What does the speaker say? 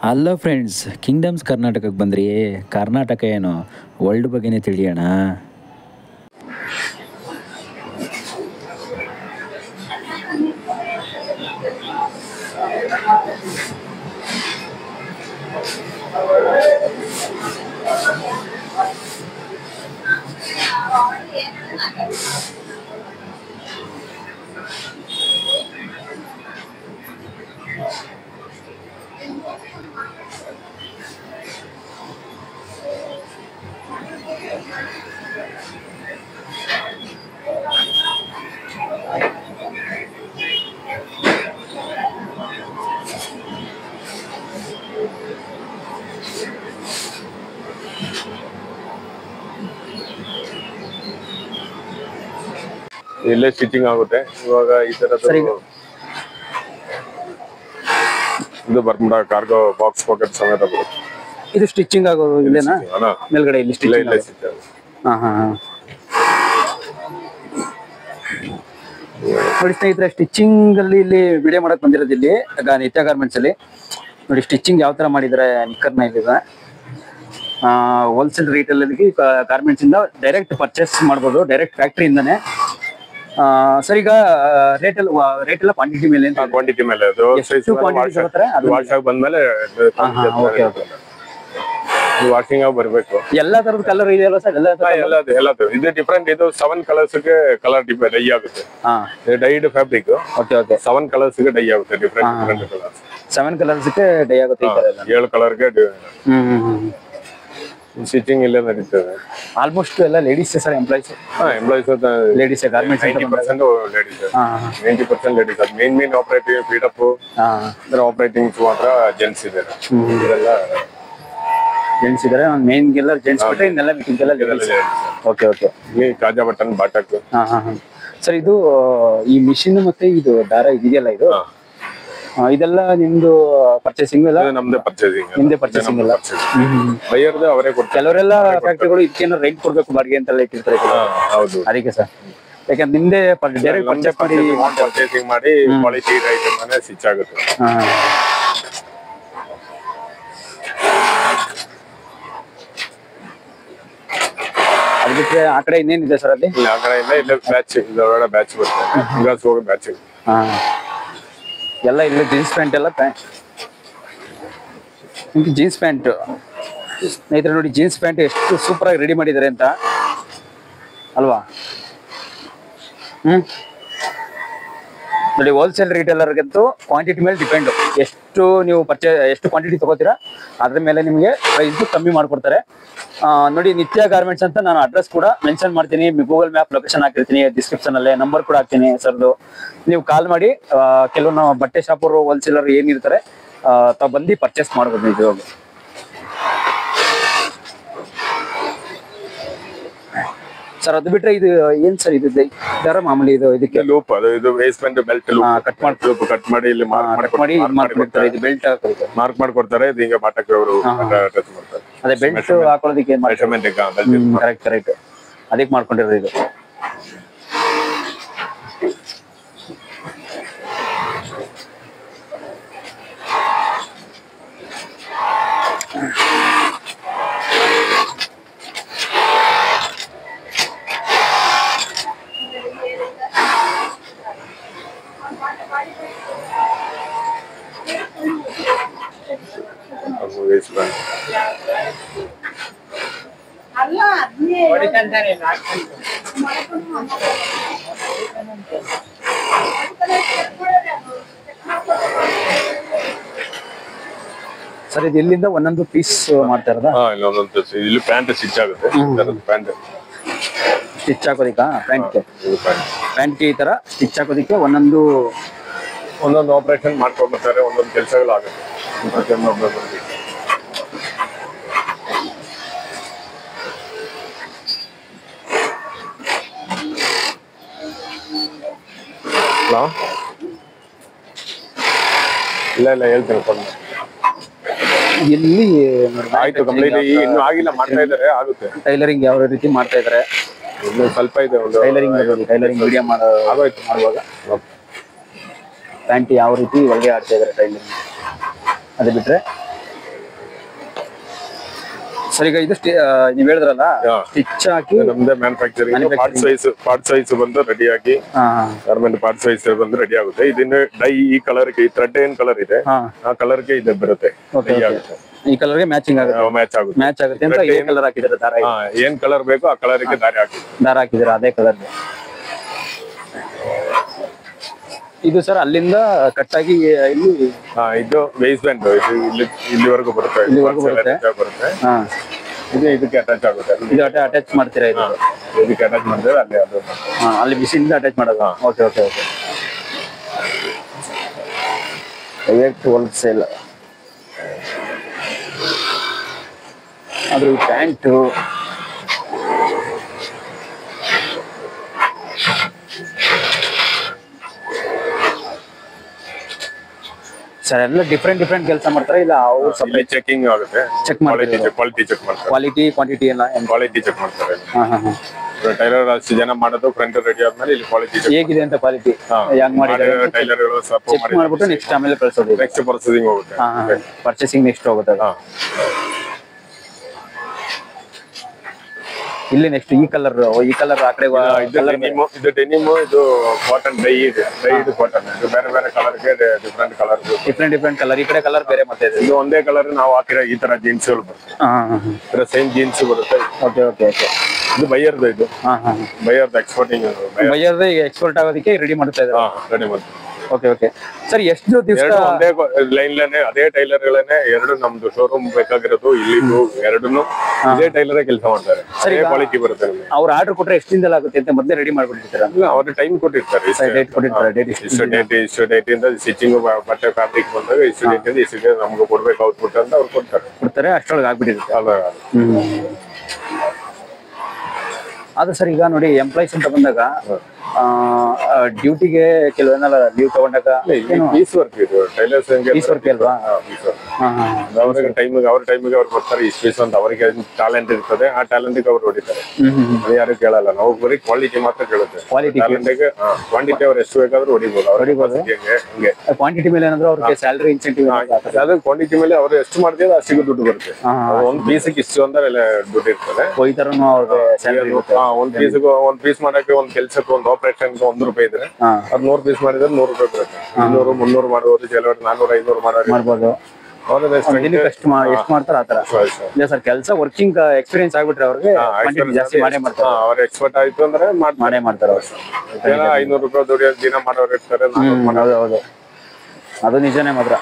Hello friends, kingdoms ಕರ್ನಾಟಕಕ್ಕೆ ಬಂದ್ರಿ. ಕರ್ನಾಟಕ ಏನು ವರ್ಲ್ಡ್ ಬಗ್ಗೆನೇ ತಿಳಿಯೋಣ. ಇಲ್ಲೇ ಸ್ಟಿಚಿಂಗ್ ಆಗುತ್ತೆ. ಇವಾಗ ಈ ತರದ್ದು ಇದು ಬರ್ಮುಡಾ ಕಾರ್ಗೋ ಬಾಕ್ಸ್ ಪಾಕೆಟ್ ಸಮೇತ ಬರುತ್ತೆ. ಇದು ಸ್ಟಿಚಿಂಗ್ ಆಗೋದು ಇಲ್ಲೇನಾ? ಮೇಲ್ಗಡೆ ಇಲ್ಲಿ ಸ್ಟಿಚಿಂಗ್. ಹಾ ಹಾ ಹಾ. ನೋಡಿ ಸ್ನೇಹಿತರೆ, ಸ್ಟಿಚಿಂಗ್ ಅಲ್ಲಿ ಇಲ್ಲಿ ವಿಡಿಯೋ ಮಾಡಕ್ ಬಂದಿರೋದು ಇಲ್ಲಿ ನಿತ್ಯ ಗಾರ್ಮೆಂಟ್ಸ್ ಅಲ್ಲಿ. ನೋಡಿ ಸ್ಟಿಚಿಂಗ್ ಯಾವ ತರ ಮಾಡಿದ್ರೆ ನಿಕ್ಕರ್ನ ಇಲ್ಲಿದೆ. ಹೋಲ್ಸೇಲ್ ರೇಟಲ್ ಅಲ್ಲಿ ಗಾರ್ಮೆಂಟ್ಸ್ ಇಂದ ಡೈರೆಕ್ಟ್ ಪರ್ಚೇಸ್ ಮಾಡ್ಬೋದು, ಡೈರೆಕ್ಟ್ ಫ್ಯಾಕ್ಟ್ರಿಯಿಂದಾನೆ. ಸರ್, ಈಗ ರೇಟ್ ಎಲ್ಲ ಕ್ವಾಂಟಿಟಿ ಮೇಲೆ ಕ್ವಾಂಟಿಟಿ ಮೇಲೆ ಅದು ವಾಶ್ ಆಗಿ ಬಂದ್ಮೇಲೆ ವಾಷಿಂಗ್ ಆಗಿ ಬರ್ಬೇಕು. ಎಲ್ಲಾ ತರದ ಕಲರ್ ಇದೆಯಲ್ಲ ಸರ್? ಎಲ್ಲದು ಇದು ಡಿಫ್ರೆಂಟ್. ಇದು 7 ಕಲರ್ಸ್ ಗೆ ಕಲರ್ ಡೈ ಆಗುತ್ತೆ. ಡೈಡ್ ಫ್ಯಾಬ್ರಿಕ್ 7 ಕಲರ್ಸ್ ಗೆ ಡೈ ಆಗುತ್ತೆ. ಡಿಫ್ರೆಂಟ್ ಕಲರ್ಸ್ 7 ಕಲರ್ಸ್ ಗೆ ಡೈ ಆಗುತ್ತೆ. 7 ಕಲರ್ ಗೆ ಸ್ಟಿಚಿಂಗ್ ಇಲ್ಲ ನಡೀತದೆ. ಆಲ್ಮೋಸ್ಟ್ ಎಲ್ಲ ladies sir employees. Ladies garments 90% ladies, 90% ladies. ಅದು ಮೇನ್ ಆಪರೇಟಿವ್ ಫೀಡಪ್ ಆಪರೇಟಿಂಗ್ ಮಾತ್ರ ಜೆಂಟ್ಸ್ ಇದ್ದಾರೆ. ಇದೆಲ್ಲ ಜೆಂಟ್ಸ್ ಇದ್ದಾರೆ. ಮೇನ್ ಗೆಲ್ಲ ಜೆಂಟ್ಸ್ ಬಿಟ್ಟರೆ ಇನ್ನೆಲ್ಲ ಮಿಕ್ಕಿದೆಲ್ಲ ಲೇಡೀಸ್. Okay okay. ಇಲ್ಲಿ ಕಾಜಾ ಬಟನ್ ಬಾಟಕ್. ಸರ್, ಇದು ಈ ಮಿಷಿನ್ ಮತ್ತೆ ಇದು ದಾರ ಇದೆಯಲ್ಲ, ಇದು ಇದೆಲ್ಲ ನಿಮ್ದು ಪರ್ಚೇಸಿಂಗ್ ಎಲ್ಲ? ನಮ್ದೇ ಪರ್ಚೇಸಿಂಗ್. ನಿಮ್ದೇ ಪರ್ಚೇಸಿಂಗ್ ಎಲ್ಲ? ಬೈಯರ್ದು ಅವರೇ ಕೊಡ್ತಾರೆ. ಕೆಲವರೆಲ್ಲ ಫ್ಯಾಕ್ಟರಿಗಳು ಇದಕ್ಕೇನೋ ರೈಟ್ ಕೊಡ್ಬೇಕು ಬಾಡಿಗೆ ಅಂತೆಲ್ಲ ಇಟ್ಟಿರ್ತಾರೆ. ಹೌದು, ಅದಕ್ಕೆ ಸರ್, ಯಾಕಂದ್ರೆ ನಿಮ್ದೇ ಡೈರೆಕ್ಟ್ ಪರ್ಚೇಸ್ ಮಾಡಿ ಪರ್ಚೇಸಿಂಗ್ ಮಾಡಿ ಕ್ವಾಲಿಟಿ ಐಟಮ್ ಅನ್ನ ಸ್ಟಿಚ್ ಆಗುತ್ತೆ. ಅದ್ ಬಿಟ್ರೆ ಆ ಕಡೆ ಇನ್ನೇನಿದೆ ಸರ್ ಅಲ್ಲಿ? ಆ ಕಡೆ ಇಲ್ಲ ಬ್ಯಾಚ್, ಇದರೊಳಗಡೆ ಬ್ಯಾಚ್ ಬರ್ತದೆ. ಗರ್ಲ್ಸ್ ಹೋಗೋ ಬ್ಯಾಚ್ ಎಲ್ಲ ಇಲ್ಲಿ ಜೀನ್ಸ್ ಪ್ಯಾಂಟ್ ಎಲ್ಲ ಜೀನ್ಸ್ ಪ್ಯಾಂಟ್. ಸ್ನೇಹಿತರೆ ನೋಡಿ, ಜೀನ್ಸ್ ಪ್ಯಾಂಟ್ ಎಷ್ಟು ಸೂಪರ್ ಆಗಿ ರೆಡಿ ಮಾಡಿದ್ದಾರೆ ಅಂತ ಅಲ್ವಾ? ನೋಡಿ, ಹೋಲ್ಸೇಲ್ ರಿಟೇಲರ್ಗಂತೂ ಕ್ವಾಂಟಿಟಿ ಮೇಲೆ ಡಿಪೆಂಡ್. ಎಷ್ಟು ನೀವು ಎಷ್ಟು ಕ್ವಾಂಟಿಟಿ ತಗೋತೀರಾ ಅದ್ರ ಮೇಲೆ ನಿಮಗೆ ಪ್ರೈಸ್ ಕಮ್ಮಿ ಮಾಡ್ಕೊಡ್ತಾರೆ. ನೋಡಿ, ನಿತ್ಯ ಗಾರ್ಮೆಂಟ್ಸ್ ಅಂತ ನಾನು ಅಡ್ರೆಸ್ ಕೂಡ ಮೆನ್ಷನ್ ಮಾಡ್ತೀನಿ. ಗೂಗಲ್ ಮ್ಯಾಪ್ ಲೊಕೇಶನ್ ಹಾಕಿರ್ತೀನಿ ಡಿಸ್ಕ್ರಿಪ್ಷನ್ ಅಲ್ಲೇ. ನಂಬರ್ ಕೂಡ ಹಾಕ್ತೀನಿ ಸರ್ದು. ನೀವು ಕಾಲ್ ಮಾಡಿ ಕೆಲವೊಂದು ಬಟ್ಟೆ ಶಾಪರು ಹೋಲ್ಸೇಲರ್ ಏನಿರ್ತಾರೆ ತಾವು ಬಂದು ಪರ್ಚೇಸ್ ಮಾಡ್ಬೋದು ನಿಜವಾಗಿ. ಸರ್, ಅದು ಬಿಟ್ರೆ ಇದು ಏನ್ ಸರ್? ಇದು ಇದರ ಮಾಮೂಲಿ ಇದಕ್ಕೆ ಲೂಪ್, ಅದು ಇದು ವೇಸ್ಟ್ಮೆಂಟ್ ಬೆಲ್ಟ್ ಕಟ್ ಮಾಡಿ ಇಲ್ಲಿ ಮಾರ್ಕ್ ಮಾಡ್ಕೊಡ್ತಾರೆ. ಇದು ಬೆಲ್ಟ್ ಮಾರ್ಕ್ ಮಾಡ್ಕೊಡ್ತಾರೆ. ಇದು ಹಿಂಗೆ ಬಾಟಕ್ಕೆ ಅವರು ಟಚ್ ಮಾಡ್ತಾರೆ. ಅದೇ ಬೆಲ್ಟ್ ಹಾಕೊಳ್ಳೋದಕ್ಕೆ ಕರೆಕ್ಟ್ ಕರೆಕ್ಟ್ ಅದಕ್ಕೆ ಮಾಡ್ಕೊಂಡಿರೋದು ಇದು. ಸರ್, ಇದು ಎಲ್ಲಿಂದ ಒಂದೊಂದು ಪೀಸ್ ಮಾಡ್ತಾ ಇರೋದಾ? ಇಲ್ಲಿ ಪ್ಯಾಂಟ್ ಸ್ಟಿಚ್ ಆಗುತ್ತೆ. ಪ್ಯಾಂಟ್ ಸ್ಟಿಚ್ ಹಾಕೋದಿಕ್ಕ? ಪ್ಯಾಂಟ್ ಈ ತರ ಸ್ಟಿಚ್ ಹಾಕೋದಿಕ್ಕೆ ಒಂದೊಂದು ಆಪರೇಷನ್ ಮಾಡ್ಕೊಂಡ್ಬರ್ತಾರೆ. ಒಂದೊಂದು ಕೆಲಸಗಳಾಗುತ್ತೆ. ಇಲ್ಲ ಹೇಳ್ತೀನಿ. ಎಲ್ಲಿ ಆಯ್ತು, ಕಂಪ್ಲೀಟ್ ಇನ್ನು ಆಗಿಲ್ಲ, ಮಾಡ್ತಾ ಇದ್ದಾರೆ. ಆಗುತ್ತೆ. ಟೈಲರಿಂಗ್ ಯಾವ ರೀತಿ ಮಾಡ್ತಾ ಇದಾರೆ? ಇನ್ನು ಸ್ವಲ್ಪ ಇದೆ. ಟೈಲರಿಂಗ್ ವಿಡಿಯೋ ಮಾಡುವಾಗ ಪ್ಯಾಂಟ್ ಯಾವ ರೀತಿ ಹೊಲಿಗೆ ಆಡ್ತಾ ಇದಾರೆ ಟೈಲರಿಂಗ್. ಅದು ಬಿಟ್ರೆ ಸರ್ ಈಗ ಇದು ನೀವ್ ಹೇಳಿದ್ರಲ್ಲ ಸ್ಟಿಚ್ ಹಾಕಿ ನಮ್ದೇ ಮ್ಯಾನುಫ್ಯಾಕ್ಚರಿಂಗ್ ಪಾರ್ಟ್ ಸೈಜ್ ಬಂದು ರೆಡಿ ಆಗಿ ಗಾರ್ಮೆಂಟ್ ಪಾರ್ಟ್ ಸೈಜ್ ಬಂದು ರೆಡಿ ಆಗುತ್ತೆ. ಇದನ್ನ ಡೈ ಈ ಕಲರ್ ಗೆ ಥ್ರೆಡ್ ಏನ್ ಕಲರ್ ಇದೆ ಆ ಕಲರ್ ಗೆ ಇದು ಬರುತ್ತೆ, ಡೈ ಆಗುತ್ತೆ. ಈ ಕಲರ್ ಗೆ ಮ್ಯಾಚಿಂಗ್ ಆಗುತ್ತೆ, ಮ್ಯಾಚ್ ಆಗುತ್ತೆ ಅಂತ ಏನ್ ಕಲರ್ ಹಾಕಿದ್ರೆ ದಾರ ಏನ್ ಕಲರ್ ಬೇಕು ಆ ಕಲರ್ ಗೆ ದಾರ ಹಾಕಿದ್ರೆ ಅದೇ ಕಲರ್. ಇದು ಸರ್ ಅಲ್ಲಿಂದ ಕಟ್ ಆಗಿ ಇಲ್ಲಿ ಇದು ವೇಸ್ಟ್ ಬ್ಯಾಂಡ್ ಇಲ್ಲಿವರೆಗೂ ಬರುತ್ತೆ. ಇದು ಇದಕ್ಕೆ ಅಟ್ಯಾಚ್ ಆಗುತ್ತೆ. ಇದು ಅಟ್ಯಾಚ್ ಮಾಡ್ತೀರಾ? ಇದು ಇದಕ್ಕೆ ಅಟ್ಯಾಚ್ ಮಾಡಿದ್ರೆ ಅಲ್ಲಿ ಅದು ಅಲ್ಲಿ ಬಿಸಿಲಿಂದ ಅಟ್ಯಾಚ್ ಮಾಡೋದು. Okay okay okay. ಹೋಲ್ಸೇಲ್ ಅದ್ರ ಪ್ಯಾಂಟು ಸರ್ ಎಲ್ಲ ಡಿಫ್ರೆಂಟ್ ಕೆಲಸ ಮಾಡ್ತಾರೆ. ಇಲ್ಲ ಅವ್ರು ಸಪ್ರೇಟ್ ಚೆಕಿಂಗ್ ಆಗುತ್ತೆ, ಚೆಕ್ ಮಾಡ್ತಾರೆ, ಕ್ವಾಲಿಟಿ ಚೆಕ್ ಮಾಡ್ತಾರೆ, ಕ್ವಾಲಿಟಿ ಕ್ವಾಂಟಿಟಿ ಎಲ್ಲ ಕ್ವಾಲಿಟಿ ಚೆಕ್ ಮಾಡ್ತಾರೆ. ಟೈಲರ್ ಅಷ್ಟು ಜನ ಮಾಡೋದು ಫ್ರಂಟ್ ರೆಡಿ ಆದ್ಮೇಲೆ ಇಲ್ಲಿ ಕ್ವಾಲಿಟಿ ಹೇಗಿದೆ ಅಂತ ಕ್ವಾಲಿಟಿ ಹೆಂಗ್ ಮಾಡಿದ್ದಾರೆ ಟೈಲರ್ಗಳು ಚೆಕ್ ಮಾಡ್ಬಿಟ್ಟು ನೆಕ್ಸ್ಟ್ ಆಮೇಲೆ ಕಳಿಸೋದು. ನೆಕ್ಸ್ಟ್ ಪರ್ಚೇಸಿಂಗ್ ಹೋಗುತ್ತೆ, ಪರ್ಚೇಸಿಂಗ್ ನೆಕ್ಸ್ಟ್ ಹೋಗುತ್ತೆ. ಇಲ್ಲಿ ನೆಕ್ಸ್ಟ್ ಈ ಕಲರ್ ಆ ಕಡೆ ಇದು ಡೆನಿಮ್, ಇದು ಕಾಟನ್ ಡೈ ಇದೆ, ಡೈಡ್ ಕಾಟನ್. ಇದು ಬೇರೆ ಬೇರೆ ಕಲರ್ ಗೆ ಡಿಫ್ರೆಂಟ್ ಕಲರ್. ಈ ಕಡೆ ಕಲರ್ ಬೇರೆ ಮತ್ತೆ ಇದು ಒಂದೇ ಕಲರ್ ನಾವು ಹಾಕಿರೋ ಈ ತರ ಜೀನ್ಸ್ ಗಳು ಬರುತ್ತೆ, ಸೇಮ್ ಜೀನ್ಸ್ ಬರುತ್ತೆ. Okay okay okay. ಇದು ಬೈಯರ್ದು, ಇದು ಬೈಯರ್ದು ಎಕ್ಸ್ಪೋರ್ಟಿಂಗ್, ಬೈಯರ್ದು ಎಕ್ಸ್ಪೋರ್ಟ್ ಆಗೋದಕ್ಕೆ ರೆಡಿ ಮಾಡ್ತಾ ಇದ್ದಾರೆ. ರೆಡಿ ಮಾಡ್ತೀವಿ. Okay okay sir. ಎಷ್ಟು ದಿವಸ ಒಂದೇ ಲೈನ್ ಅದೇ ಟೈಲರ್ ಗಳನ್ನೇ ಎರಡು ನಮ್ದು ಶೋರೂಮ್ ಬೇಕಾಗಿರೋದು ಇಲ್ಲಿದ್ದು ಎರಡನ್ನು ಇದೇ ಟೈಲರ್ ಕೆಲಸ ಮಾಡ್ತಾರೆ. ಸರಿ ಕ್ವಾಲಿಟಿ ಬರುತ್ತೆ. ಅವ್ರು ಆರ್ಡರ್ ಕೊಟ್ರೆ ಎಷ್ಟು ದಿನದಲ್ಲಿ ಆಗುತ್ತೆ ಅಂತ ಮೊದಲೇ ರೆಡಿ ಮಾಡ್ಬಿಟ್ಟಿರ್ತಾರೆ? ಅವ್ರ ಟೈಮ್ ಕೊಟ್ಟಿರ್ತಾರೆ, ಇಷ್ಟು ಡೇಟ್ ಇಂದ ಸ್ಟಿಚಿಂಗ್ ಬಟ್ಟೆ ಫ್ಯಾಬ್ರಿಕ್ ಬಂದಾಗ ಇಷ್ಟು ಡೇಟ್ ಇಂದ ಇಷ್ಟು ಡೇಟ್ ನಮ್ಗೆ ಕೊಡ್ಬೇಕು ಔಟ್ಪುಟ್ ಅಂತ ಅವ್ರು ಕೊಡ್ತಾರೆ. ಅಷ್ಟೊಳಗೆ ಆಗ್ಬಿಟ್ಟಿರುತ್ತೆ. ಅದು ಸರ್ ಈಗ ನೋಡಿ ಎಂಪ್ಲಾಯ್ಸ್ ಅಂತ ಬಂದಾಗ ಡ್ಯೂಟಿಗೆ ಕೆಲವನ್ನೆಲ್ಲ ಲೀವ್ ತಗೊಂಡಾಗ ಪೀಸ್ ವರ್ಕ್ ಇದು ಟೈಲರ್ಸ್ ಪೀಸ್ ವರ್ಕ್ ಅಲ್ವಾ? ಅವ್ರಿಗೆ ಟೈಮಿಗೆ ಅವ್ರ ಟೈಮಿಗೆ ಅವ್ರು ಬರ್ತಾರೆ. ಇಷ್ಟು ಪೀಸ್ ಅಂತ ಅವ್ರಿಗೆ ಟ್ಯಾಲೆಂಟ್ ಇರ್ತದೆ, ಆ ಟ್ಯಾಲೆಂಟ್ಗೆ ಅವ್ರು ಹೊಡಿತಾರೆ. ಯಾರು ಕೇಳಲ್ಲ, ನಾವು ಬರೀ ಕ್ವಾಲಿಟಿ ಮಾತ್ರ ಕೇಳುತ್ತೆ. ಟ್ಯಾಲೆಂಟ್ಗೆ ಕ್ವಾಂಟಿಟಿ ಅವ್ರು ಎಷ್ಟು ಬೇಕಾದ್ರೂ ಹೊಡಿಬೋದು. ಹಂಗೆ ಕ್ವಾಂಟಿಟಿ ಮೇಲೆ ಏನಾದ್ರು ಅವ್ರಿಗೆ ಸ್ಯಾಲರಿ ಇನ್ಸೆಂಟಿವ್ ಅದು ಕ್ವಾಂಟಿಟಿ ಮೇಲೆ ಅವ್ರು ಎಷ್ಟು ಮಾಡ್ತೀವಿ ಅಷ್ಟಿಗೂ ದುಡ್ಡು ಬರುತ್ತೆ. ಒಂದ್ ಪೀಸಿಗೆ ಇಷ್ಟು ಅಂದ್ರೆ ದುಡ್ಡು ಇರ್ತದೆ. ಈ ತರನು ಅವ್ರಿಗೆ ಸ್ಯಾಲರಿ ಒಂದ್ ಪೀಸ್ ಮಾಡಕ್ಕೆ ಒಂದ್ ಕೆಲ್ಸಕ್ಕೆ ಒಂದು ಆಪರೇಷನ್ ₹100 ಇದ್ರೆ ಅದ್ 100 ಪೀಸ್ ಮಾಡಿದ್ರೆ ₹100 ಬರುತ್ತೆ. 200 300 ಮಾಡುವವರು ಕೆಲವರು 400 500 ಮಾಡ್ಬೋದು. ಎಷ್ಟು ಮಾಡ್ತಾರೆ ಆತರ. ಇಲ್ಲ ಸರ್ ಕೆಲಸ ವರ್ಕಿಂಗ್ ಎಕ್ಸ್ಪೀರಿಯನ್ಸ್ ಆಗ್ಬಿಟ್ರೆ ಅವ್ರಿಗೆ ಜಾಸ್ತಿ ಮಾಡೇ ಮಾಡ್ತಾರೆ. ಅವ್ರ ಎಕ್ಸ್ಪರ್ಟ್ ಆಯ್ತು ಅಂದ್ರೆ ಮಾಡೇ ಮಾಡ್ತಾರೆ. ₹500 ದುಡಿಯೋ ದಿನ ಮಾಡೋರು ಇರ್ತಾರೆ. ಹೌದು ಅದು ನಿಜನೇ ಮಾತ್ರ.